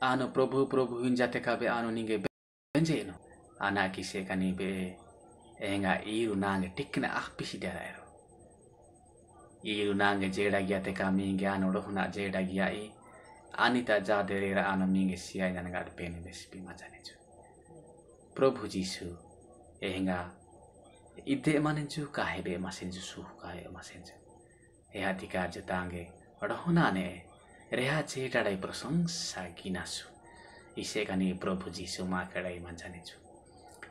Anu Prabhu hinjate kabe anu ninge benjeno. Ana kise kani be enga iru nange tikna pisi deraero. Iru nange jeda giate kami inge anu rohna jeda giai. Anita jaderera anu minge siya nanga peni bespi majaneju. Prabhu Jisu enga ide manenju kahebe masenju suh kahe masenju. Eha tika jetange rohna ne reha jeda dai prasangsa ginasu. Ise kani Prabhu Jisu makadai manjaneju.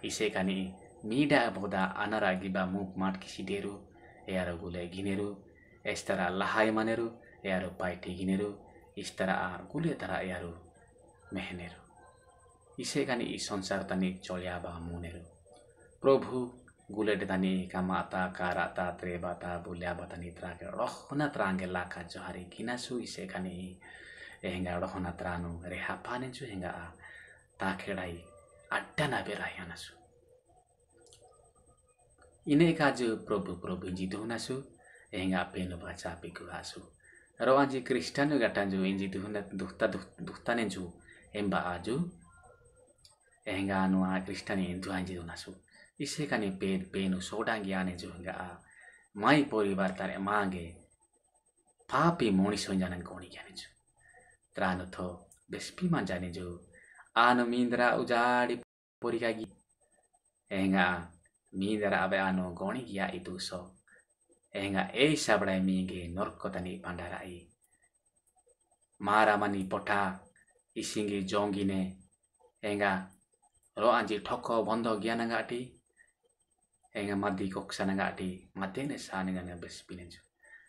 Ise kani mida boda anara giba mup mat kisideru earo gule gineru estara lahai maneru earo paiti gineru istara gule tara earo meheneru. Ise kani I sonsar tani cholyaba muneru. Prabhu gule tani kamata karata trebata bulyaba tani trage rohna trange laka johari ginasu ise kani henga rohna tranu reha panenju henga takerai adana berayanasu. Ine kaju Prabhu inji nasu henga peno baca piku hasu. Ro anji Kristanu gatanju inji tuhuna duhta nenju emba aju henga anu Kristani intu anji nasu. Ise kani penu sodangi anenju henga mai poribar tare mange papi moniso janan koni kianenju. Tranu tho bespi manjaneju anu mindra ujadi porikagi henga mindra abe anu goni gia itu so henga sabrai minge norko tani pandarai mara mani pota isingi jongine henga ro anji thoko bondo giana ngati henga madi koksana ngati matene sane ngana bespinenju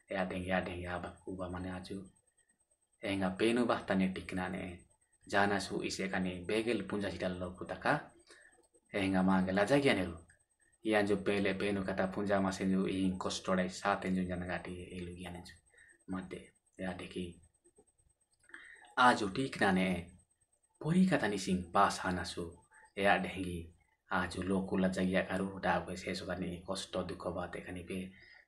ya dengi abak uba mane aju henga penu bahtane tiknane jana su ise kani begel punja sidal lo kutaka henga mangga laja gianeru ianjo pele penu kata punja masenju in kostore satenju janagati elu gianenju mate ya deki aju tiknane pori kata nising pas hanasu ya dengi aju loku laja gia karu da seso kani kosto duko bate kani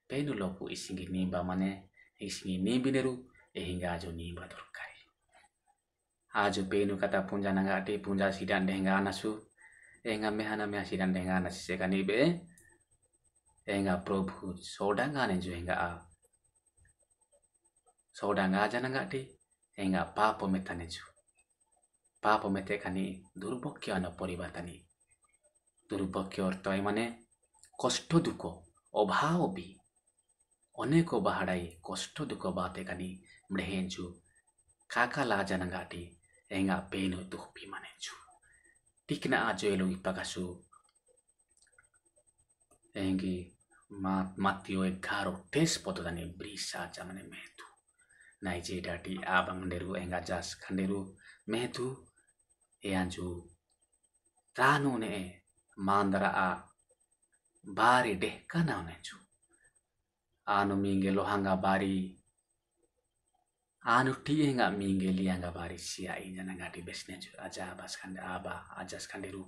penu loku isingi nimba mane isingi nimbineru hingga aju nimba turkai aju penu kata punja nangati punja sidan denga anasu enga mehana meha sidan denga anas sekani be enga Prabhu sodanga nenju enga sodanga aja nangati enga papo metaneju papo mete kani durbokyo ana poribatani durbokyo ortoi mane kosto duko obhaobi oneko bahadai kosto duko bate kani mrehenju kaka laja nangati enga penu tuhpi maneju tikna ajo elu ipakasu engi matio egaro tes poto tani brisa jamane metu naije dati abang deru enga jas kanderu metu eanju tanu ne mandara bari deh kana neju anu minge lohanga bari anu tienga minge lianga bari sia inya nangati besneju aja abas kande aba ajas kanderu